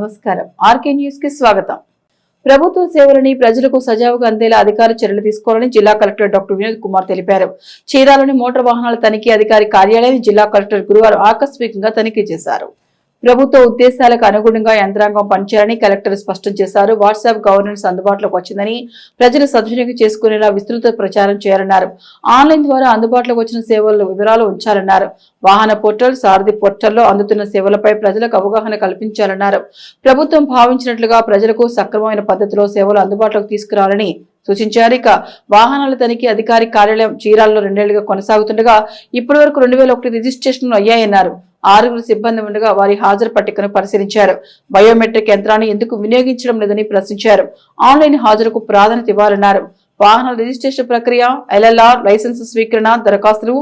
నమస్కారం. RK news కి స్వాగతం. ప్రభుత్వ సేవలని ప్రజలకు సజావుగా అందేలా అధికారులు చర్యలు తీసుకోవాలని జిల్లా కలెక్టర్ డాక్టర్ వినోద్ కుమార్ తెలిపారు. చీరాలోని మోటార్ వాహనాల తనిఖీ అధికారి కార్యాలయాన్ని జిల్లా కలెక్టర్ గురువారం ఆకస్మికంగా తనిఖీ చేశారు. ప్రభుత్వ ఉద్దేశాలకు అనుగుణంగా యంత్రాంగం పనిచేయాలని కలెక్టర్ స్పష్టం చేశారు. వాట్సాప్ గవర్నెన్స్ అందుబాటులోకి వచ్చిందని ప్రజలు సద్వినియోగం చేసుకునేలా విస్తృత ప్రచారం చేయాలన్నారు. ఆన్లైన్ ద్వారా అందుబాటులోకి వచ్చిన సేవల వివరాలు ఉంచాలన్నారు. వాహన పోర్టల్, సారథి పోర్టల్లో అందుతున్న సేవలపై ప్రజలకు అవగాహన కల్పించాలన్నారు. ప్రభుత్వం భావించినట్లుగా ప్రజలకు సక్రమమైన పద్ధతిలో సేవలు అందుబాటులోకి తీసుకురావాలని సూచించారు. ఇక వాహనాల తనిఖీ అధికారి కార్యాలయం చీరాలలో 2 ఏళ్లుగా కొనసాగుతుండగా ఇప్పటి వరకు 2001 రిజిస్ట్రేషన్లు అయ్యాయన్నారు. 6 సిబ్బంది ఉండగా వారి హాజరు పట్టికను పరిశీలించారు. బయోమెట్రిక్ యంత్రాన్ని ఎందుకు వినియోగించడం లేదని ప్రశ్నించారు. ఆన్లైన్ హాజరుకు ప్రాధాన్యత ఇవ్వాలన్నారు. వాహనాల రిజిస్ట్రేషన్ ప్రక్రియ, ఎల్ఎల్ఆర్, లైసెన్స్ స్వీకరణ, దరఖాస్తులు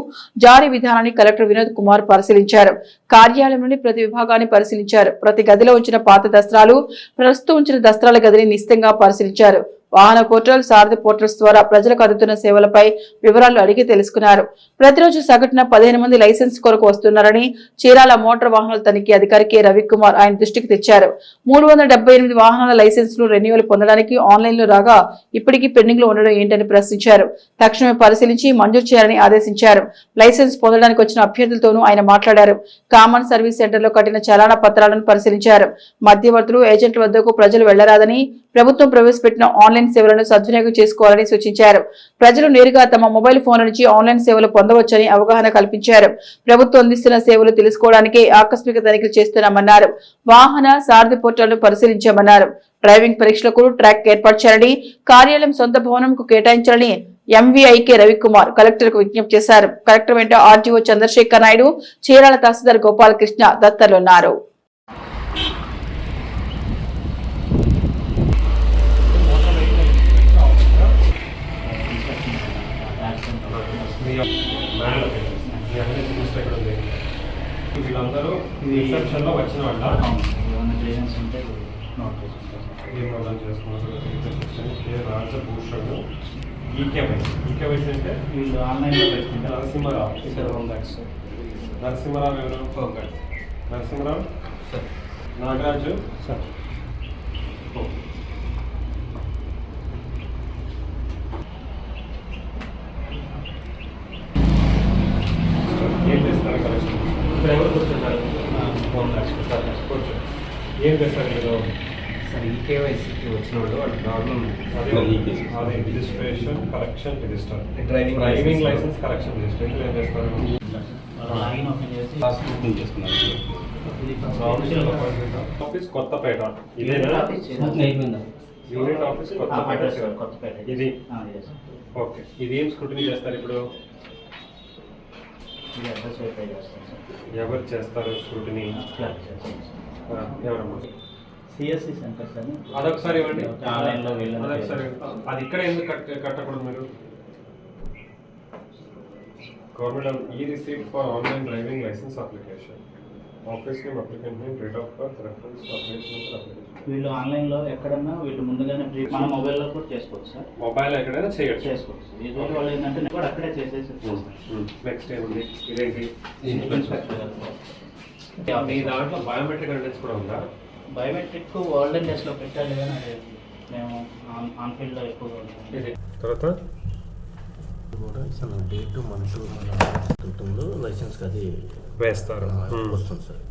జారీ విధానాన్ని కలెక్టర్ వినోద్ కుమార్ పరిశీలించారు. కార్యాలయంలోని ప్రతి విభాగాన్ని పరిశీలించారు. ప్రతి గదిలో ఉంచిన పాత దస్త్రాలు, ప్రస్తుతం ఉంచిన దస్త్రాల గదిని నిశితంగా పరిశీలించారు. వాహన పోర్టల్, సారథి పోర్టల్స్ ద్వారా ప్రజలకు అందుతున్న సేవలపై వివరాలు అడిగి తెలుసుకున్నారు. ప్రతిరోజు సగటున 15 మంది లైసెన్స్ కొరకు వస్తున్నారని చీరాల మోటార్ వాహనాల తనిఖీ అధికారి కె రవికుమార్ ఆయన దృష్టికి తెచ్చారు. 378 వాహనాల లైసెన్సులు రెన్యువల్ పొందడానికి ఆన్లైన్ లో రాగా ఇప్పటికీ పెండింగ్ లో ఉండడం ఏంటని ప్రశ్నించారు. తక్షణమే పరిశీలించి మంజూరు చేయాలని ఆదేశించారు. లైసెన్స్ పొందడానికి వచ్చిన అభ్యర్థులతోనూ ఆయన మాట్లాడారు. కామన్ సర్వీస్ సెంటర్ లో కట్టిన చలానా పత్రాలను పరిశీలించారు. మధ్యవర్తులు, ఏజెంట్ల వద్దకు ప్రజలు వెళ్లరాదని, ప్రభుత్వం ప్రవేశపెట్టిన ఆన్లైన్ సేవలను సద్వినియోగం చేసుకోవాలని సూచించారు. ప్రజలు నేరుగా తమ మొబైల్ ఫోన్ల నుంచి ఆన్లైన్ సేవలు పొందవచ్చని అవగాహన కల్పించారు. ప్రభుత్వం అందిస్తున్న సేవలు తెలుసుకోవడానికి ఆకస్మిక తనిఖీలు చేస్తున్నామన్నారు. వాహన, సారథి పోర్టల్ను పరిశీలించామన్నారు. డ్రైవింగ్ పరీక్షలకు ట్రాక్ ఏర్పాటు చేయాలని, కార్యాలయం సొంత భవనంకు కేటాయించాలని ఎంవీఐకే రవికుమార్ కలెక్టర్ కు విజ్ఞప్తి చేశారు. కలెక్టర్ వెంట ఆర్టీఓ చంద్రశేఖర్ నాయుడు, చీరాల తహసీల్దార్ గోపాలకృష్ణ తదితరులున్నారు. వీళ్ళందరూ రిసెప్షన్లో వచ్చిన వాళ్ళ రాజభూషణ్ ఈకేవైసీ అంటే వీళ్ళు ఆన్లైన్లో పెట్టుకుంటే నరసింహరావు ఎవరు? Narasimharao sir, Nagaraju sir. ఏం చేస్తారు కలెక్షన్? ఇప్పుడు ఎవరు కూర్చుంటారు? ఏం చేస్తారు మీరు? సార్, ఈకేవైసీకి వచ్చిన వాళ్ళు ప్రాబ్లం అదే registration, correction, register, driving licence correction, register ఏం చేస్తారు? ఆఫీస్ కొత్తపేట, ఇదేనా? Unit office Kothapeta. ఇది ఓకే. ఇది ఏం స్క్రూటినీ చేస్తారు ఇప్పుడు? ఎవరు చేస్తారు స్క్రూటినీ? ఎవరమ్మా? సిఎస్సి సెంటర్స్ అని అదొకసారి ఇవ్వండి. ఆన్లైన్లో అదొకసారి అది ఇక్కడ ఎందుకు కట్టకూడదు మీరు? గవర్నమెంట్ ఈ receipt for online driving licence application, office name, applicant name, date of birth, reference, application. వీళ్ళు ఆన్లైన్లో ఎక్కడన్నా వీళ్ళు ముందుగానే మన మొబైల్లో కూడా చేసుకోవచ్చు సార్. మొబైల్ ఎక్కడైనా చేసుకోవచ్చు. ఈ రోజు వాళ్ళు ఏంటంటే కూడా అక్కడే చేసేసి నెక్స్ట్ ఏముంది? ఇదేంటి? మీ దాంట్లో బయోమెట్రిక్ అటెండెన్స్ కూడా ఉందా? బయోమెట్రిక్ వరల్డ్ డేస్లో పెట్టాలి కానీ అది మేము ఆన్ఫీల్డ్లో ఎక్కువగా ఉంటుంది. తర్వాత కూడా అసలు డేటు మంత్ ఉంటుందో లైసెన్స్కి అది వేస్తారు, వస్తుంది సార్.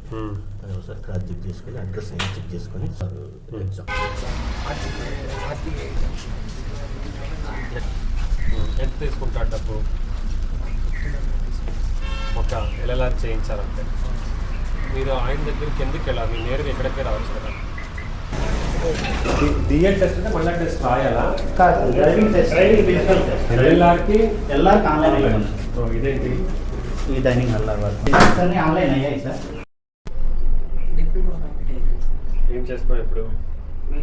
అది ఒకసారి క్రాస్ చెక్ చేసుకొని అడ్రస్ అయినా చెక్ చేసుకొని సార్ ఎగ్జామ్ ఎంత తీసుకుంటారు డబ్బు? ఒక ఎల్ఎల్ఆర్ చేయించాలంటే మీరు ఆయన దగ్గరికి ఎందుకు వెళ్ళాలి? మీరు నేరుగా ఎక్కడికే రావచ్చు కదా. డిఎల్ టెస్ట్ అంటే మళ్ళీ టెస్ట్ రాయాలా? డ్రైవింగ్ టెస్ట్, ఎల్ఎల్ఆర్కి ఆన్లైన్. ఇదేంటి? ఈ డైనింగ్ అన్నీ ఆన్లైన్ అయ్యాయి సార్. ఏం చేస్తున్నావు ఇప్పుడు?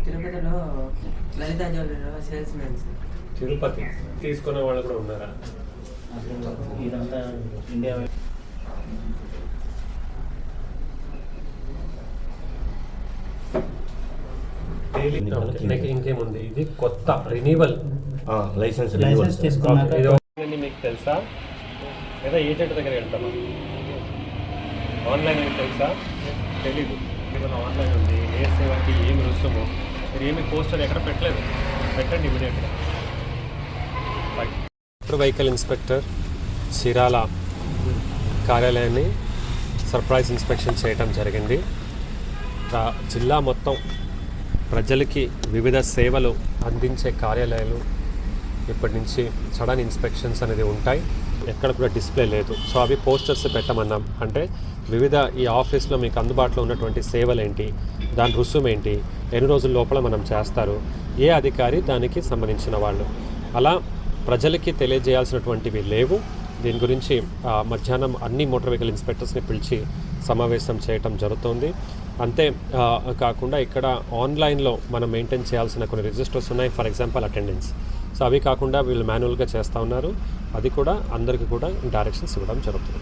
తిరుపతిలో లలిత జ్యువెలరీలో సేల్స్ మ్యాన్ సార్. తిరుపతి తీసుకునే వాళ్ళు కూడా ఉన్నారా? ఇదంతా ఇండియా ఇంకేముంది? ఇది కొత్త రినీవల్ లైసెన్స్ తీసుకున్నాక ఇది మీకు తెలుసా? లేదా ఏజెంట్ దగ్గర వెళ్తామా? ఆన్లైన్ అని తెలుసా? తెలీదు. ఇవాళ ఆన్లైన్ ఉంది, ఏ సేవకి ఏమి రుసుము, మీరు ఏమి పోస్టర్ ఎక్కడ పెట్టలేదు, పెట్టండి ఇమీడియట్గా. మోటార్ వెహికల్ ఇన్స్పెక్టర్ చీరాల కార్యాలయాన్ని సర్ప్రైజ్ ఇన్స్పెక్షన్ చేయటం జరిగింది. జిల్లా మొత్తం ప్రజలకి వివిధ సేవలు అందించే కార్యాలయాలు ఇప్పటి నుంచి సడన్ ఇన్స్పెక్షన్స్ అనేది ఉంటాయి. ఎక్కడ కూడా డిస్ప్లే లేదు. సో అవి పోస్టర్స్ పెట్టమన్నాం. అంటే వివిధ ఈ ఆఫీస్లో మీకు అందుబాటులో ఉన్నటువంటి సేవలు ఏంటి, దాని రుసుము ఏంటి, ఎన్ని రోజుల లోపల మనం చేస్తారు, ఏ అధికారి దానికి సంబంధించిన వాళ్ళు, అలా ప్రజలకి తెలియజేయాల్సినటువంటివి లేవు. దీని గురించి మధ్యాహ్నం అన్ని మోటార్ వెహికల్ ఇన్స్పెక్టర్స్ని పిలిచి సమావేశం చేయటం జరుగుతుంది. అంతే కాకుండా ఇక్కడ ఆన్లైన్లో మనం మెయింటైన్ చేయాల్సిన కొన్ని రిజిస్టర్స్ ఉన్నాయి. For example attendance. సో అవి కాకుండా వీళ్ళు మాన్యువల్గా చేస్తూ ఉన్నారు. అది కూడా అందరికీ కూడా డైరెక్షన్స్ ఇవ్వడం జరుగుతుంది.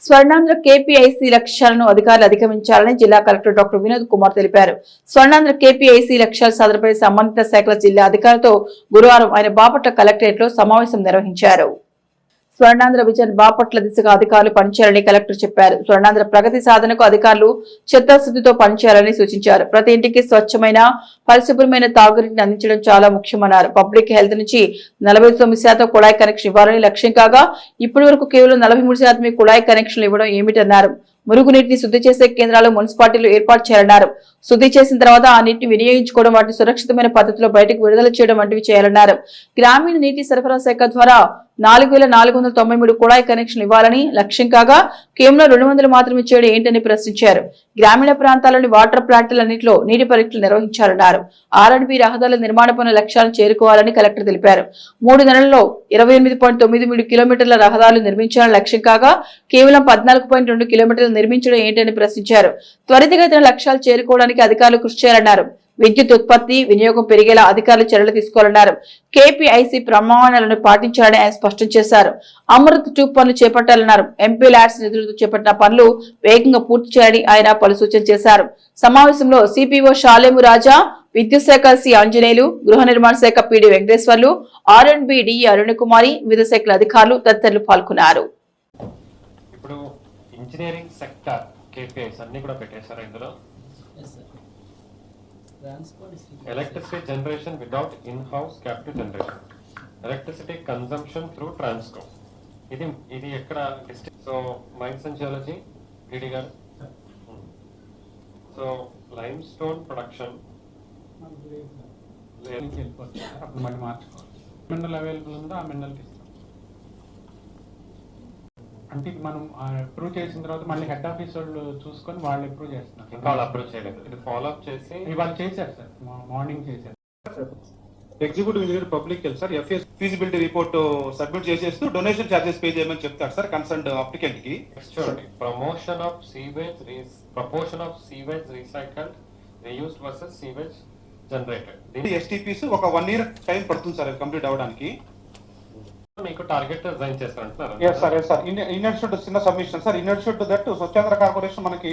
స్వర్ణాంధ్ర కేపీఐసీ లక్ష్యాలను అధికారులు అధిగమించాలని జిల్లా కలెక్టర్ డాక్టర్ వినోద్ కుమార్ తెలిపారు. స్వర్ణాంధ్ర కేపీఐసీ లక్ష్యాల సాధనపై సంబంధిత శాఖల జిల్లా అధికారులతో గురువారం ఆయన బాపట్ల కలెక్టరేట్ లో సమావేశం నిర్వహించారు. స్వర్ణాంధ్ర విజన్ బాపట్ల దిశగా అధికారులు పనిచేయాలని కలెక్టర్ చెప్పారు. స్వర్ణాంధ్ర ప్రగతి సాధనకు అధికారులు చిత్తశుద్ధితో పనిచేయాలని సూచించారు. ప్రతి ఇంటికి స్వచ్ఛమైన పరిశుభ్రమైన తాగునీటిని అందించడం చాలా ముఖ్యమన్నారు. పబ్లిక్ హెల్త్ నుంచి 49% కుళాయి కనెక్షన్ ఇవ్వాలని లక్ష్యం కాగా ఇప్పటి వరకు కేవలం 43% కుళాయి కనెక్షన్లు ఇవ్వడం ఏమిటన్నారు. మురుగునీటిని శుద్ధి చేసే కేంద్రాలు మున్సిపాలిటీలు ఏర్పాటు చేయాలన్నారు. శుద్ధి చేసిన తర్వాత ఆ నీటిని వినియోగించుకోవడం, వాటిని సురక్షితమైన పద్ధతిలో బయటకు విడుదల చేయడం వంటివి చేయాలన్నారు. గ్రామీణ నీటి సరఫరా శాఖ ద్వారా 4493 కుళాయి కనెక్షన్లు ఇవ్వాలని లక్ష్యం కాగా కేవలం 200 మాత్రమే చేయడం ఏంటని ప్రశ్నించారు. గ్రామీణ ప్రాంతాల్లోని వాటర్ ప్లాంట్లన్నింటిలో నీటి పరీక్షలు నిర్వహించాలన్నారు. R&B రహదారుల నిర్మాణ పనుల లక్ష్యాలను చేరుకోవాలని కలెక్టర్ తెలిపారు. 3 నెలల్లో 28.93 కిలోమీటర్ల రహదారులు నిర్మించాలని లక్ష్యం కాగా కేవలం 14.2 కిలోమీటర్లు నిర్మించడం ఏంటని ప్రశ్నించారు. త్వరితగతిన లక్ష్యాలు చేరుకోవడానికి అధికారులు కృషి చేయాలన్నారు. విద్యుత్ ఉత్పత్తి వినియోగం పెరిగేలా అధికారులు చర్యలు తీసుకోవాలన్నారు. కేపీఐసీ ప్రమాణాలను పాటించాలని ఆయన స్పష్టం చేశారు. అమృత్ 2 పనులు చేపట్టాలన్నారు. ఎంపీ ల్యాడ్స్ నిధులతో చేపట్టిన పనులు వేగంగా పూర్తి చేయాలని ఆయన పలు సూచన చేశారు. సమావేశంలో సిపిఓ షాలేము రాజా, విద్యుత్ శాఖ సి ఆంజనేయులు, గృహ నిర్మాణ శాఖ పిడి వెంకటేశ్వర్లు, R&B డిఈ అరుణకుమారి, వివిధ శాఖల అధికారులు తదితరులు పాల్గొన్నారు. ఇప్పుడు ఇంజనీరింగ్ సెక్టర్ కేపీఐస్ అన్ని కూడా పెట్టేశారు. ఇందులో electricity generation without in house capital generation, electricity consumption through Transco, ఇది ఎక్కడ district. So mines and geology DD గారు. సో లైమ్ స్టోన్ ప్రొడక్షన్ అప్పుడు మళ్ళీ మార్చుకోవాలి. మినరల్ అవైలబుల్ ఉందో ఆ మినరల్కి ఇస్తాం. అంటే మనం అప్రూవ్ చేసిన తర్వాత మళ్ళీ హెడ్ ఆఫీస్ వాళ్ళు చూసుకొని వాళ్ళు అప్రూవ్ చేస్తున్నారు. ఇంకా వాళ్ళు అప్రూవ్ చేయలేదు. ఇది ఫాలో అప్ చేసి ఇవాళ చేశారు సార్, మార్నింగ్ చేశారు. Executive engineer public health sir FS feasibility report submit చేసేస్తూ డొనేషన్ చార్జెస్ పే చేయమని చెప్తారు సార్ కన్సర్న్ అప్లికెంట్ కి. Promotion of sewage proportion of sewage recycled reused versus sewage generated. STPs ఒక 1 year time పడుతుంది sir complete అవడానికి. మీకు target resign చేస్తారంటున్నారు. Yes sir in addition to చిన్న submission sir. In addition to that Swachh Andhra corporation మనకి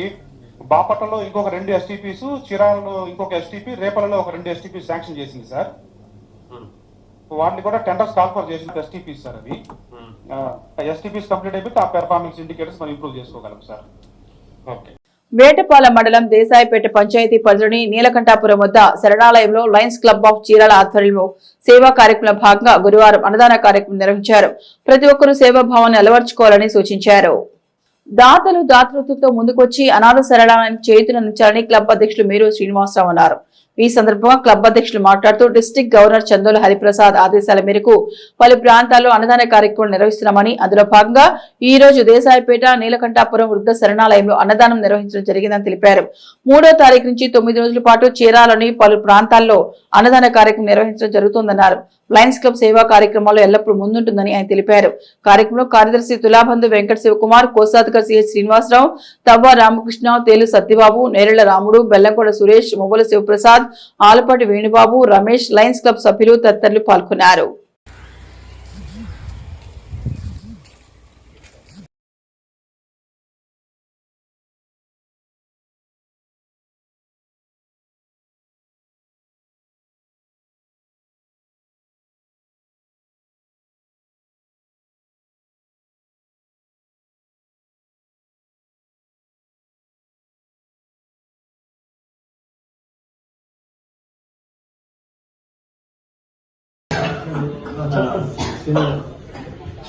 బాపట్లలో ఇంకొక 2 STPs, చిరాలలో ఇంకొక STP, రేపలలో ఒక 2 STPs శాంక్షన్ చేసింది సార్. వాటిని కూడా టెండర్స్ కాల్ఫర్ చేసిన STPs సార్. అవి STPs కంప్లీట్ అయిపోతే ఆ పెర్ఫార్మెన్స్ ఇండికేటర్స్ మనం ఇంప్రూవ్ చేసుకోగలం సార్. ఓకే. వేటపాల మండలం దేశాయిపేట పంచాయతీ పరిధిలోని నీలకంఠాపురం వద్ద శరణాలయంలో లయన్స్ క్లబ్ ఆఫ్ చీరాల ఆధ్వర్యంలో సేవా కార్యక్రమంలో భాగంగా గురువారం అన్నదాన కార్యక్రమం నిర్వహించారు. ప్రతి ఒక్కరూ సేవాభావాన్ని అలవర్చుకోవాలని సూచించారు. దాతలు దాతృత్వంతో ముందుకొచ్చి అనాథ శరణాలయానికి చేతులందించాలని క్లబ్ అధ్యక్షులు మేరు శ్రీనివాసరావు అన్నారు. ఈ సందర్భంగా క్లబ్ అధ్యక్షులు మాట్లాడుతూ డిస్టిక్ గవర్నర్ చందోల హరిప్రసాద్ ఆదేశాల మేరకు పలు ప్రాంతాల్లో అన్నదాన కార్యక్రమాలు నిర్వహిస్తున్నామని, అందులో భాగంగా ఈ రోజు దేశాయిపేట నీలకంఠాపురం వృద్ధ శరణాలయంలో అన్నదానం నిర్వహించడం జరిగిందని తెలిపారు. 3వ తారీఖు నుంచి 9 రోజుల పాటు చీరాలోని పలు ప్రాంతాల్లో అన్నదాన కార్యక్రమం నిర్వహించడం జరుగుతోందన్నారు. లయన్స్ క్లబ్ సేవా కార్యక్రమాల్లో ఎల్లప్పుడూ ముందుంటుందని ఆయన తెలిపారు. కార్యక్రమంలో కార్యదర్శి తులాబంధు వెంకట శివకుమార్, కోశాధికారి సిహెచ్ శ్రీనివాసరావు, తవ్వ రామకృష్ణ, తేలు సత్యబాబు, నేరెళ్ల రాముడు, బెల్లంకొండ సురేష్, మొవ్వల శివప్రసాద్, ఆలపాటి వేణుబాబు, రమేష్, లయన్స్ క్లబ్ సభ్యులు తదితరులు పాల్గొన్నారు.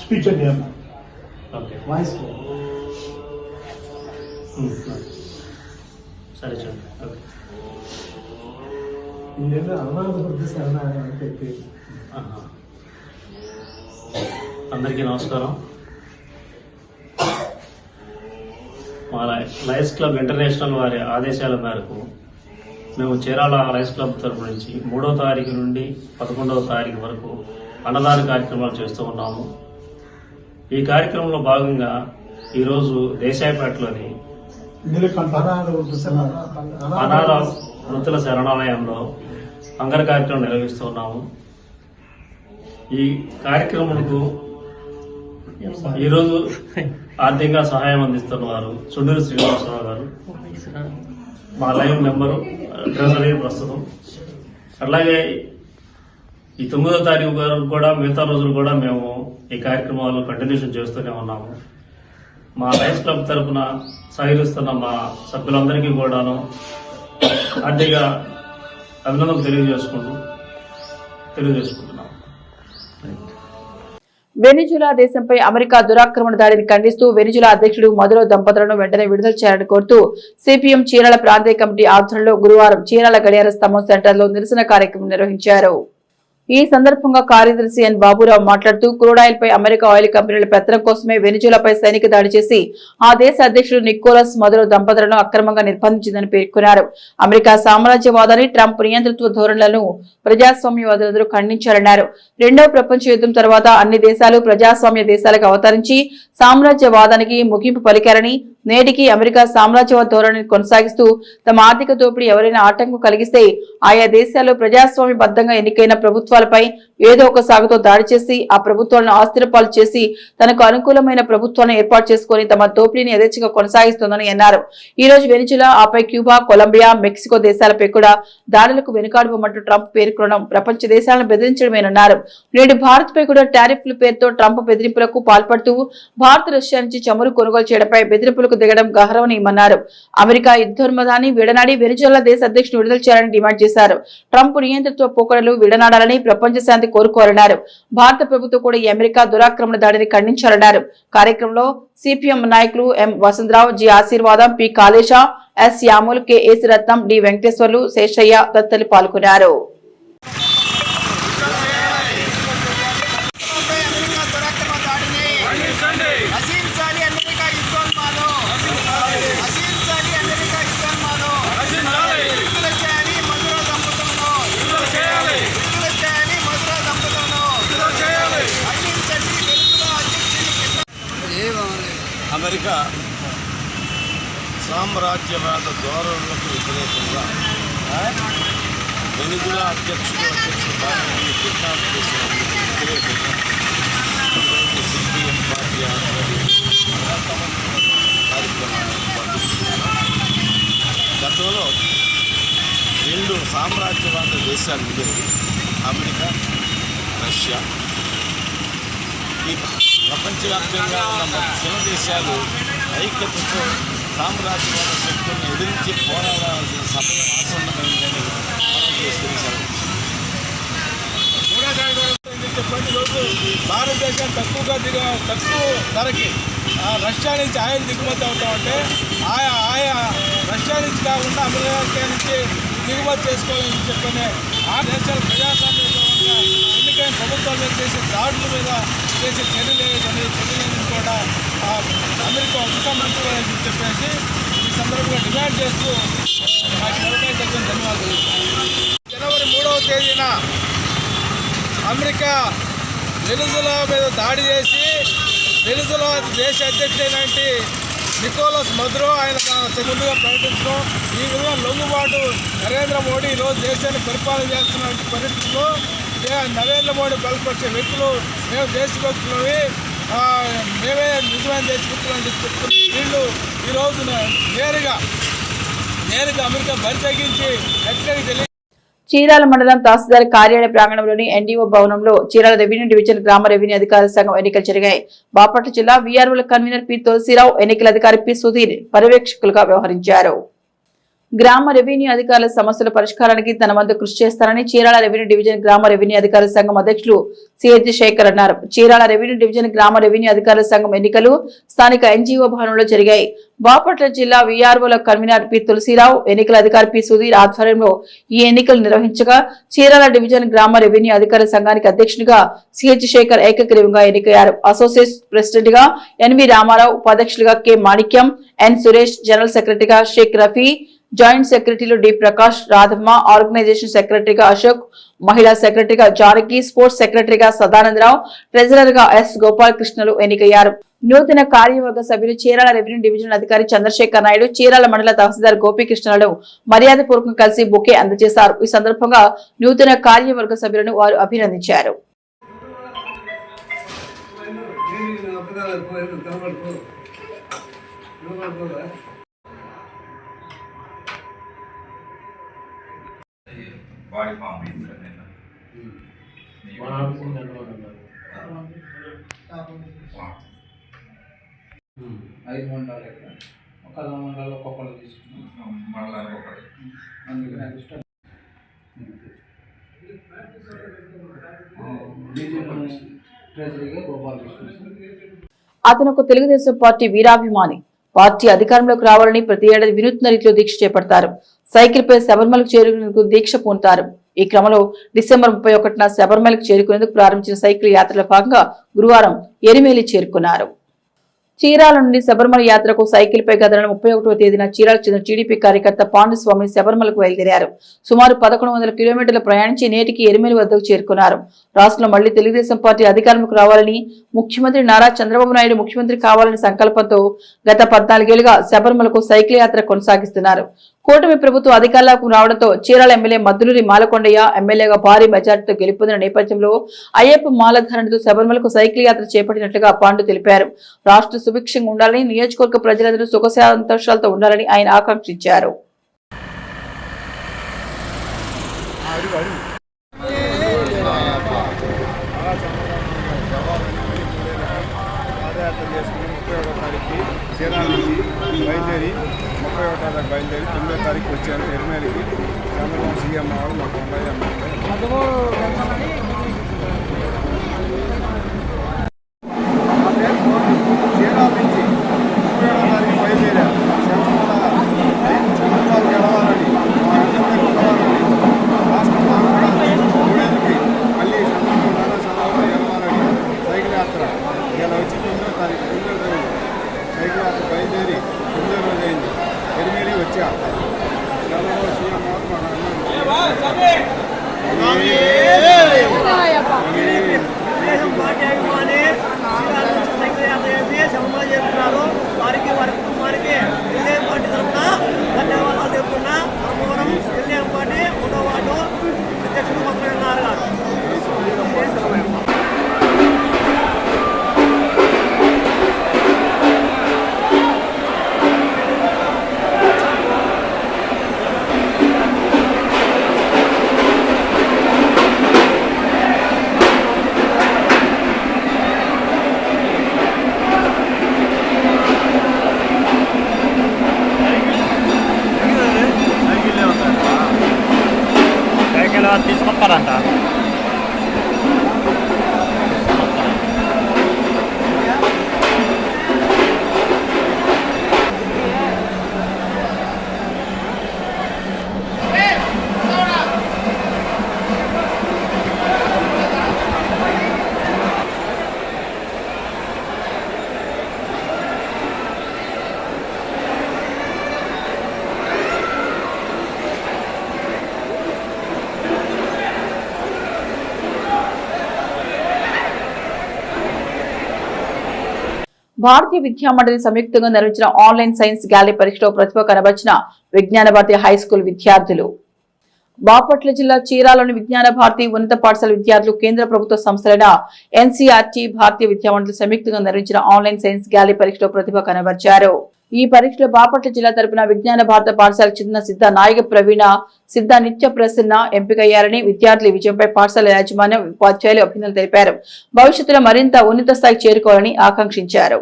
స్పీచ్ అండి అన్న ఓకే వాయిస్ సరే చూడండి. ఓకే. ఇదేదో అనుమానపడుతుంది సార్ అంటే ఆహా. అందరికీ నమస్కారం. మా లయన్స్ క్లబ్ ఇంటర్నేషనల్ వారి ఆదేశాల మేరకు మేము చీరాల లయన్స్ క్లబ్ తరపు నుంచి 3వ తారీఖు నుండి 11వ తారీఖు వరకు అన్నదాన కార్యక్రమాలు చేస్తూ ఉన్నాము. ఈ కార్యక్రమంలో భాగంగా ఈరోజు దేశాయపేటలోని అనాథ వృత్తుల శరణాలయంలో అంగర కార్యక్రమం నిర్వహిస్తూ ఉన్నాము. ఈ కార్యక్రమంకు ఈరోజు ఆర్థికంగా సహాయం అందిస్తున్న వారు చుండూరు శ్రీనివాసరావు గారు, మా లైవ్ మెంబరు, ట్రెజరీ ప్రస్తుతం. అలాగే ఈ 9వ తారీఖు వరకు కూడా మిగతా రోజులు కూడా మేము ఈ కార్యక్రమాలు కంటిన్యూషన్ చేస్తూనే ఉన్నాము. మా లయన్స్ క్లబ్ తరఫున సహకరిస్తున్న మా సభ్యులందరికీ కూడాను ఆర్థిక అభినందనలు తెలియజేసుకుంటున్నాం. వెనిజులా దేశంపై అమెరికా దురాక్రమణ దాడిని ఖండిస్తూ వెనిజులా అధ్యక్షుడు మదురో దంపతులను వెంటనే విడుదల చేయాలని కోరుతూ సిపిఎం చీరాల ప్రాంతీయ కమిటీ ఆధ్వర్యంలో గురువారం చీరాల గడియార స్తంభం సెంటర్లో నిరసన కార్యక్రమం నిర్వహించారు. ఈ సందర్భంగా కార్యదర్శి ఎన్ బాబురావు మాట్లాడుతూ క్రూడ్ ఆయిల్ పై అమెరికా ఆయిల్ కంపెనీల పెత్తనం కోసమే వెనిజులాపై సైనిక దాడి చేసి ఆ దేశ అధ్యక్షుడు నికోలస్ మదురో దంపతులను అక్రమంగా నిర్బంధించిందని పేర్కొన్నారు. అమెరికా సామ్రాజ్యవాదాన్ని, ట్రంప్ నియంతృత్వ ధోరణులను ప్రజాస్వామ్యవాదులందరూ ఖండించారన్నారు. రెండవ ప్రపంచ యుద్ధం తర్వాత అన్ని దేశాలు ప్రజాస్వామ్య దేశాలకు అవతరించి సామ్రాజ్యవాదానికి ముగింపు పలికారని, నేటికి అమెరికా సామ్రాజ్యవాద ధోరణిని కొనసాగిస్తూ తమ ఆర్థిక దోపిడీ ఎవరైనా ఆటంకం కలిగిస్తే ఆయా దేశాల్లో ప్రజాస్వామ్యబద్ధంగా ఎన్నికైన ప్రభుత్వాలపై ఏదో ఒక సాగుతో దాడి చేసి ఆ ప్రభుత్వాలను ఆస్థిరపాలు చేసి తనకు అనుకూలమైన ప్రభుత్వాన్ని ఏర్పాటు చేసుకుని తమ దోపిడీని యథేచ్ఛగా కొనసాగిస్తోందని అన్నారు. ఈ రోజు వెనిజులా, ఆపై క్యూబా, కొలంబియా, మెక్సికో దేశాలపై కూడా దాడులకు వెనుకాడబోమంటూ ట్రంప్ పేర్కొనడం ప్రపంచ దేశాలను బెదిరించడమేనన్నారు. నేడు భారత్ పై కూడా టారిఫ్ల పేరుతో ట్రంప్ బెదిరింపులకు పాల్పడుతూ భారత్, రష్యా నుంచి చమురు కొనుగోలు చేయడంపై బెదిరింపులకు దిగడం గౌరవనీయమన్నారు. అమెరికా యుద్ధోన్మాదాన్ని విడనాడి వెనిజులా దేశ అధ్యక్షుడు విడుదల చేయాలని డిమాండ్ చేశారు. ట్రంప్ నియంతృత్వ పోకడలు విడనాడాలని, ప్రపంచ శాంతి కోరుకోవాలన్నారు. భారత ప్రభుత్వం కూడా ఈ అమెరికా దురాక్రమణ దాడిని ఖండించాలన్నారు. కార్యక్రమంలో సిపిఎం నాయకులు ఎం వసంతరావు, జి ఆశీర్వాదం, పి కాళేశ, ఎస్ యాముల్, కెఎస్ రత్నం, డి వెంకటేశ్వర్లు, శేషయ్య తదితరులు పాల్గొన్నారు. అమెరికా సామ్రాజ్యవాద ధోరణులకు వ్యతిరేకంగా వెనిజులా అధ్యక్షుడు కిడ్నాప్ చేసినందుకు వ్యతిరేకంగా సిపిఎం పార్టీ కార్యక్రమాన్ని పాటిస్తున్నాం. గతంలో 2 సామ్రాజ్యవాద దేశాలు ఉండేవి, అమెరికా, రష్యా. ఈ ప్రపంచవ్యాప్తంగా ఉన్న చిన్న దేశాలు ఐక్యతతో సామ్రాజ్యవాద శక్తులను ఎదిరించి పోరాడాల్సిన సమయం ఆసన్నమైందని మనం చేస్తున్నారు. చెప్పండి, రోజు భారతదేశం తక్కువ ధరకి రష్యా నుంచి ఆయిల్ దిగుమతి అవుతా ఉంటే ఆయా రష్యా నుంచి కాకుండా అమెరికా నుంచి దిగుమతి చేసుకోవాలని చెప్పని ఆ దేశాల ప్రజాస్వామ్యంగా ఎన్నికైన ప్రభుత్వాల మీద చేసే దాడుల మీద చేసే చర్యలని కూడా అమెరికా ఉపసంహరించుకోవాలని చెప్పేసి ఈ సందర్భంగా డిమాండ్ చేస్తూ నాకు అవకాశం ధన్యవాదాలు. జనవరి 3వ తేదీన అమెరికా వెనిజులా మీద దాడి చేసి వెనిజులా దేశ అధ్యక్షుడైనటువంటి నికోలస్ మదురో ఆయన ముందుగా ప్రకటించడం, ఈ విధంగా లొంగుబాటు నరేంద్ర మోడీ ఈరోజు దేశాన్ని పరిపాలన చేస్తున్న పరిస్థితుల్లో నరేంద్ర మోడీ బలపరిచే వ్యక్తులు మేము దేశభక్తులవి, మేమే నిజమైన దేశభక్తులు అని చెప్తున్న వీళ్ళు ఈరోజు నేరుగా అమెరికా బరి తగ్గించి వ్యక్తులకు తెలియ చీరాల మండలం తహసీల్దార్ కార్యాలయ ప్రాంగణంలోని ఎన్డీఓ భవనంలో చీరాల రెవెన్యూ డివిజన్ గ్రామ రెవెన్యూ అధికారుల సంఘం ఎన్నికలు జరిగాయి. బాపట్ల జిల్లా వీఆర్ఓల కన్వీనర్ పి తులసిరావు, ఎన్నికల అధికారి పి సుధీర్ పర్యవేక్షకులుగా వ్యవహరించారు. గ్రామ రెవెన్యూ అధికారుల సమస్యల పరిష్కారానికి తన వంతు కృషి చేస్తారని చీరాల రెవెన్యూ డివిజన్ గ్రామ రెవెన్యూ అధికారుల సంఘం అధ్యక్షులు సిహెచ్ శేఖర్ అన్నారు. చీరాల రెవెన్యూ డివిజన్ గ్రామ రెవెన్యూ అధికారుల సంఘం ఎన్నికలు స్థానిక ఎన్జీఓ భవనంలో జరిగాయి. బాపట్ల జిల్లా వీఆర్ఓల కన్వీనర్ పి తులసిరావు, ఎన్నికల అధికారి పి సుధీర్ ఆధ్వర్యంలో ఈ ఎన్నికలు నిర్వహించగా చీరాల డివిజన్ గ్రామ రెవెన్యూ అధికారుల సంఘానికి అధ్యక్షునిగా సిహెచ్ శేఖర్ ఏకగ్రీవంగా ఎన్నికయ్యారు. అసోసియేట్ ప్రెసిడెంట్ గా ఎన్వి రామారావు, ఉపాధ్యక్షులుగా కె మాణిక్యం, ఎన్ సురేష్, జనరల్ సెక్రటరీగా షేక్ రఫీ, జాయింట్ సెక్రటరీలు డి ప్రకాష్, రాధమ్మ, ఆర్గనైజేషన్ సెక్రటరీగా అశోక్, మహిళా సెక్రటరీగా జానకి, స్పోర్ట్స్ సెక్రటరీగా సదానందరావు, ట్రెజరర్ గా ఎస్ గోపాలకృష్ణలు ఎన్నికయ్యారు. నూతన కార్యవర్గ సభ్యులు చీరాల రెవెన్యూ డివిజన్ అధికారి చంద్రశేఖర్ నాయుడు, చీరాల మండల తహసీల్దార్ గోపీకృష్ణలను మర్యాదపూర్వకంగా కలిసి బొకే అందజేశారు. ఈ సందర్భంగా నూతన కార్యవర్గ సభ్యులను వారు అభినందించారు. ఐదు మండలాలు ఇక్కడ ఒక మండలాల్లో ఒక్కొక్కరు తీసుకున్నాం. మండలానికి ఒకటి అందుకని అది ఇష్టం. ట్రెజరీగా గోపాలకృష్ణ. అతను ఒక తెలుగుదేశం పార్టీ వీరాభిమాని. పార్టీ అధికారంలోకి రావాలని ప్రతి ఏడాది వినూత్న రీతిలో దీక్ష చేపడతారు. సైకిల్ పై శబరిమలకు చేరుకునేందుకు దీక్ష పూనుతారు. ఈ క్రమంలో డిసెంబర్ 31న శబరిమలకు చేరుకునేందుకు ప్రారంభించిన సైకిల్ యాత్రలో భాగంగా గురువారం ఎరిమేలి చేరుకున్నారు. చీరాల నుండి శబరిమల యాత్రకు సైకిల్ పై గత 31వ తేదీన చీరాలకు చెందిన టీడీపీ కార్యకర్త పాండుస్వామి శబరిమలకు బయలుదేరారు. సుమారు 1100 కిలోమీటర్లు ప్రయాణించి నేటికి ఎరిమేలి వద్దకు చేరుకున్నారు. రాష్ట్రంలో మళ్లీ తెలుగుదేశం పార్టీ అధికారంలోకి రావాలని, ముఖ్యమంత్రి నారా చంద్రబాబు నాయుడు ముఖ్యమంత్రి కావాలని సంకల్పంతో గత 14 ఏళ్లుగా శబరిమలకు సైకిల్ యాత్ర కొనసాగిస్తున్నారు. కూటమి ప్రభుత్వం అధికారంలోకి రావడంతో చీరాల ఎమ్మెల్యే మద్దులూరి మాలకొండయ్య ఎమ్మెల్యేగా భారీ మెజార్టీతో గెలుపొందిన నేపథ్యంలో అయ్యప్ప మాలధారణతో శబరిమలకు సైకిల్ యాత్ర చేపట్టినట్లుగా పాండు తెలిపారు. రాష్ట్ర సుభిక్షంగా ఉండాలని, నియోజకవర్గ ప్రజలందరూ సుఖ సంతోషాలతో ఉండాలని ఆయన ఆకాంక్షించారు. బయలుదేరి 31వ తారీఖు బయలుదేరి 9వ తారీఖు వచ్చాను ఎరిమేలికి. చంద్రబాబు సీఎం వాళ్ళు మాకు ఉన్నాయి చీరాల నుంచి 31వ తారీఖు బయలుదేరా. చంద్రబాబు గెలవాలని, మా ఎమ్మెల్యే గెలవాలని, రాష్ట్ర మూడేళ్ళకి మళ్ళీ చంద్రబాబు గెలవాలని సైకిల్ యాత్ర ఇలా వచ్చి 9వ తారీఖు సైకిల్ యాత్ర బయలుదేరి 9వ రోజు అయింది. ఎరిమేలి వచ్చా. చంద్రబాబు సీఎం చేస్తున్నారు. వారికి వారి కుటుంబానికి ఎల్ఏఎం పార్టీ తరఫున ధన్యవాదాలు చెప్తున్నా. ధర్మవరం ఎల్ఏఎం పార్టీ 1వ వార్డు అధ్యక్షుడు మొత్తం గారు. తీసుకొస్తారంట. భారతీయ విద్యామండలి సంయుక్తంగా నిర్వహించిన ఆన్లైన్ సైన్స్ గ్యాలరీ పరీక్షలో ప్రతిభ కనబర్చిన విజ్ఞాన భారతి హై స్కూల్ విద్యార్థులు. బాపట్ల జిల్లా చీరాలోని విజ్ఞాన భారతి ఉన్నత పాఠశాల విద్యార్థులు కేంద్ర ప్రభుత్వ సంస్థలైన ఎన్సీఆర్టీ, భారతీయ విద్యామండలి సంయుక్తంగా నిర్వహించిన ఆన్లైన్ సైన్స్ గ్యాలరీ పరీక్షలో ప్రతిభ కనబర్చారు. ఈ పరీక్షలో బాపట్ల జిల్లా తరపున విజ్ఞాన భారత పాఠశాలకు చెందిన సిద్ధ నాయక ప్రవీణ, సిద్ధ నిత్య ప్రసన్న ఎంపికయ్యారని విద్యార్థుల విజయంపై పాఠశాల యాజమాన్యం, ఉపాధ్యాయులు అభినందనలు తెలిపారు. భవిష్యత్తులో మరింత ఉన్నత స్థాయికి చేరుకోవాలని ఆకాంక్షించారు.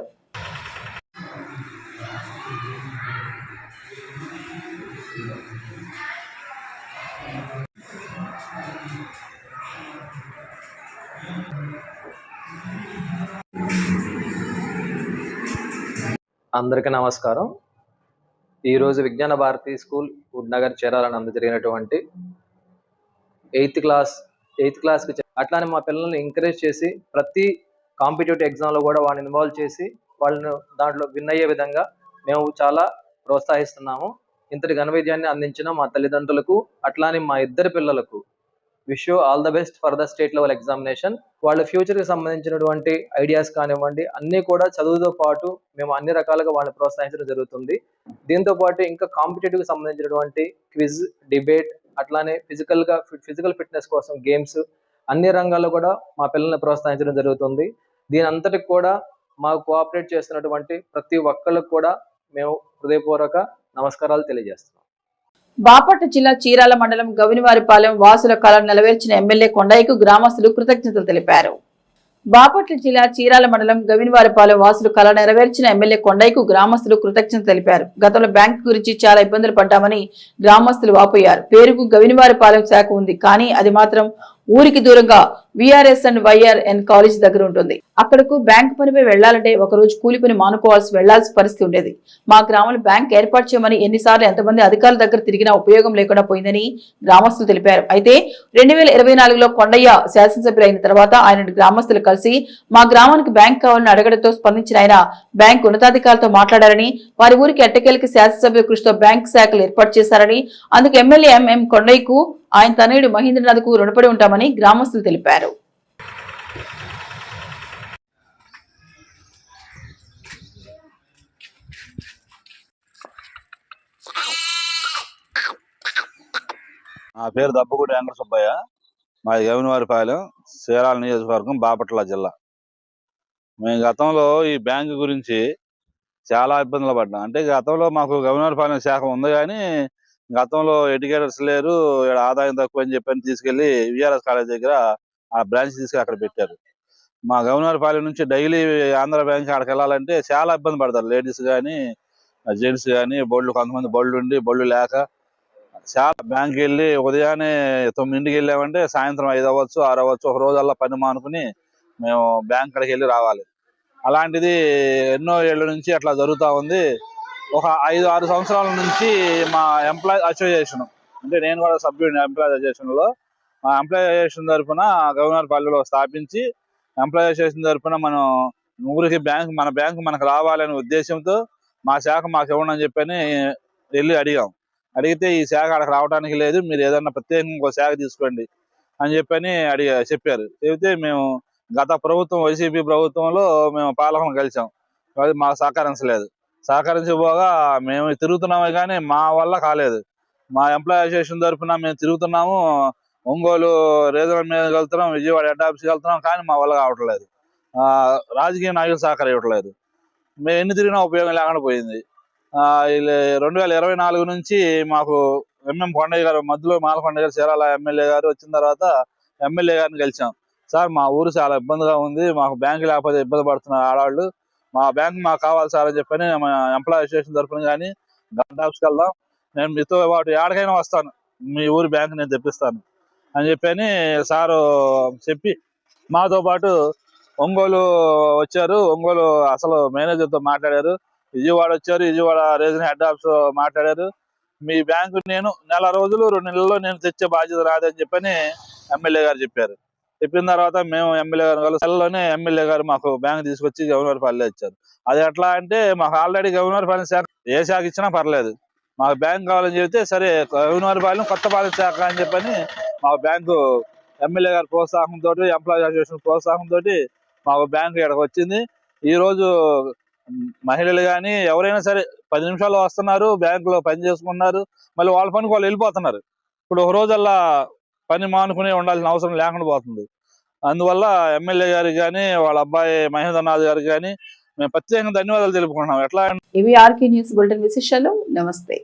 అందరికీ నమస్కారం. ఈరోజు విజ్ఞాన భారతి స్కూల్ వుడ్ నగర్ చేరాలని జరిగినటువంటి 8th క్లాస్కి అట్లానే మా పిల్లల్ని ఎంకరేజ్ చేసి ప్రతి కాంపిటేటివ్ ఎగ్జామ్లో కూడా వాళ్ళని ఇన్వాల్వ్ చేసి వాళ్ళను దాంట్లో విన్ అయ్యే విధంగా మేము చాలా ప్రోత్సహిస్తున్నాము. ఇంతటి ఘన విజయాన్ని అందించిన మా తల్లిదండ్రులకు అట్లానే మా ఇద్దరు పిల్లలకు wish you all the best for the state level examination. వాళ్ళ ఫ్యూచర్కి సంబంధించినటువంటి ఐడియాస్ కానివ్వండి అన్నీ కూడా చదువుతో పాటు మేము అన్ని రకాలుగా వాళ్ళని ప్రోత్సహించడం జరుగుతుంది. దీంతో పాటు ఇంకా కాంపిటేటివ్కి సంబంధించినటువంటి క్విజ్, డిబేట్ అట్లానే ఫిజికల్ ఫిట్నెస్ కోసం గేమ్స్ అన్ని రంగాల్లో కూడా మా పిల్లల్ని ప్రోత్సహించడం జరుగుతుంది. దీని అంతటికి కూడా మాకు కోఆపరేట్ చేస్తున్నటువంటి ప్రతి ఒక్కళ్ళకు కూడా మేము హృదయపూర్వక నమస్కారాలు తెలియజేస్తున్నాం. బాపట్ల జిల్లా చీరాల మండలం గవినివారిపాలెం వాసుల కళ నెరవేర్చిన ఎమ్మెల్యే కొండయ్యకు గ్రామస్తులు కృతజ్ఞతలు తెలిపారు. బాపట్ల జిల్లా చీరాల మండలం గవినివారిపాలెం వాసులు కళ నెరవేర్చిన ఎమ్మెల్యే కొండయ్యకు గ్రామస్తులు కృతజ్ఞతలు తెలిపారు. గతంలో బ్యాంకు గురించి చాలా ఇబ్బందులు పడ్డామని గ్రామస్తులు వాపోయారు. పేరుకు గవినివారిపాలెం శాఖ ఉంది, కానీ అది మాత్రం ఊరికి దూరంగా విఆర్ఎస్ అండ్ వైఆర్ఎన్ కాలేజ్ దగ్గర ఉంటుంది. అక్కడకు బ్యాంకు పనిపై వెళ్లాలంటే ఒకరోజు కూలి పని వెళ్లాల్సిన పరిస్థితి ఉండేది. మా గ్రామంలో బ్యాంక్ ఏర్పాటు చేయమని ఎన్నిసార్లు ఎంతమంది అధికారుల దగ్గర తిరిగినా ఉపయోగం లేకుండా పోయిందని గ్రామస్తులు తెలిపారు. అయితే 2024లో కొండయ్య శాసనసభ్యులు అయిన తర్వాత ఆయన గ్రామస్తులు కలిసి మా గ్రామానికి బ్యాంక్ కావాలని అడగడంతో స్పందించిన ఆయన బ్యాంక్ ఉన్నతాధికారులతో మాట్లాడారని, వారి ఊరికి ఎట్టకేలకి శాసనసభ్యుల కృషితో బ్యాంక్ శాఖలు ఏర్పాటు చేశారని, అందుకు ఎమ్మెల్యే ఎంఎం కొండయ్యకు ఆయన తనయుడు మహేంద్రనాథ్కు రుణపడి ఉంటామని గ్రామస్తులు తెలిపారు. నా పేరు దబ్బగుడి వెంకట సుబ్బయ్య. మాది గవినివారిపాలెం, చీరాల నియోజకవర్గం, బాపట్ల జిల్లా. మేము గతంలో ఈ బ్యాంకు గురించి చాలా ఇబ్బందులు పడ్డాం. అంటే గతంలో మాకు గవినివారిపాలెం శాఖ ఉంది, కానీ గతంలో ఎడ్యుకేటర్స్ లేరు, ఆదాయం తక్కువ అని చెప్పని తీసుకెళ్లి విఆర్ఎస్ కాలేజ్ దగ్గర ఆ బ్రాంచ్ తీసుకెళ్ళి అక్కడ పెట్టారు. మా గవినివారిపాలెం నుంచి డైలీ ఆంధ్ర బ్యాంక్ అక్కడికి వెళ్ళాలంటే చాలా ఇబ్బంది పడతారు. లేడీస్ కానీ జెంట్స్ కానీ కొంతమంది బళ్ళు ఉండి బళ్ళు లేక చాలా బ్యాంక్కి వెళ్ళి ఉదయాన్నే 9ంటికి వెళ్ళామంటే సాయంత్రం 5 అవ్వచ్చు, 6 అవ్వచ్చు. ఒక రోజల్లా పని మానుకుని మేము బ్యాంక్ కాడికి వెళ్ళి రావాలి. అలాంటిది ఎన్నో ఏళ్ళ నుంచి అట్లా జరుగుతూ ఉంది. ఒక 5-6 సంవత్సరాల నుంచి మా ఎంప్లాయీ అసోసియేషన్, అంటే నేను కూడా సభ్యుడిని ఎంప్లాయీ అసోసియేషన్లో, మా ఎంప్లాయీ అసోసియేషన్ తరఫున గవినివారిపాలెంలో స్థాపించి ఎంప్లాయీ అసోసియేషన్ తరఫున మనం ఊరికి మన బ్యాంకు మనకు రావాలనే ఉద్దేశంతో మా శాఖ మాకు ఇవ్వండి అని చెప్పని వెళ్ళి అడిగితే ఈ శాఖ అక్కడికి రావడానికి లేదు, మీరు ఏదన్నా ప్రత్యేకంగా ఇంకో శాఖ తీసుకోండి అని చెప్పని చెప్పారు. చెబితే మేము గత ప్రభుత్వం వైసీపీ ప్రభుత్వంలో మేము పాలకులను కలిసాం, అది మాకు సహకరించబోగా మేము తిరుగుతున్నామే కానీ మా వల్ల కాలేదు. మా ఎంప్లాయీ అసోసియేషన్ తరఫున మేము తిరుగుతున్నాము, ఒంగోలు రీజనల్ మీద వెళ్తున్నాం, విజయవాడ హెడ్ ఆఫీస్కి వెళ్తున్నాం, కానీ మా వల్ల కావట్లేదు. రాజకీయ నాయకులు సహకరించట్లేదు. మేము ఎన్ని తిరిగినా ఉపయోగం లేకుండా పోయింది. 2024 నుంచి మాకు ఎంఎం కొండయ్య గారు, మధ్యలో మాలకొండయ్య గారు, చీరాల ఎమ్మెల్యే గారు వచ్చిన తర్వాత ఎమ్మెల్యే గారిని కలిసాం. సార్, మా ఊరు చాలా ఇబ్బందిగా ఉంది, మాకు బ్యాంకు లేకపోతే ఇబ్బంది పడుతున్నారు ఆడవాళ్ళు, మా బ్యాంక్ మాకు కావాలి సార్ అని చెప్పని మా ఎంప్లాయీ అసోసియేషన్ తరఫున కానీ హెడ్ ఆఫీస్కి వెళ్దాం, నేను మీతో పాటు ఎక్కడికైనా వస్తాను, మీ ఊరి బ్యాంక్ నేను తెప్పిస్తాను అని చెప్పని సారు చెప్పి మాతో పాటు ఒంగోలు వచ్చారు. ఒంగోలు అసలు మేనేజర్తో మాట్లాడారు. విజయవాడ వచ్చారు, విజయవాడ రీజనల్ హెడ్ ఆఫీస్ మాట్లాడారు. మీ బ్యాంకు నేను 2 నెలల్లో నేను తెచ్చే బాధ్యత రాదని చెప్పని ఎమ్మెల్యే గారు చెప్పారు. చెప్పిన తర్వాత మేము ఎమ్మెల్యే గారు నెలలోనే ఎమ్మెల్యే గారు మాకు బ్యాంక్ తీసుకొచ్చి గవినివారిపాలెం ఇచ్చారు. అది ఎట్లా అంటే మాకు ఆల్రెడీ గవినివారిపాలెం శాఖ ఏ శాఖ ఇచ్చినా పర్లేదు, మాకు బ్యాంక్ కావాలని చెబితే సరే గవినివారిపాలెం కొత్తపాలెం శాఖ అని చెప్పని మాకు బ్యాంకు ఎమ్మెల్యే గారి ప్రోత్సాహంతో, ఎంప్లాయీ అసోసియేషన్ ప్రోత్సాహంతో మాకు బ్యాంకు ఇక్కడికి వచ్చింది. ఈరోజు మహిళలు కానీ ఎవరైనా సరే 10 నిమిషాల్లో వస్తున్నారు, బ్యాంకులో పని చేసుకున్నారు, మళ్ళీ వాళ్ళ పనికి వాళ్ళు వెళ్ళిపోతున్నారు. ఇప్పుడు ఒక రోజల్లా పని మానుకుని ఉండాల్సిన అవసరం లేకుండా పోతుంది. అందువల్ల ఎమ్మెల్యే గారికి కానీ వాళ్ళ అబ్బాయి మహేంద్రనాథ్ గారికి కానీ మేము ప్రత్యేకంగా ధన్యవాదాలు తెలుపుకుంటున్నాం. ఎట్లా ఇవి ఆర్కే న్యూస్ బులెటిన్ విశేషాలు. నమస్తే.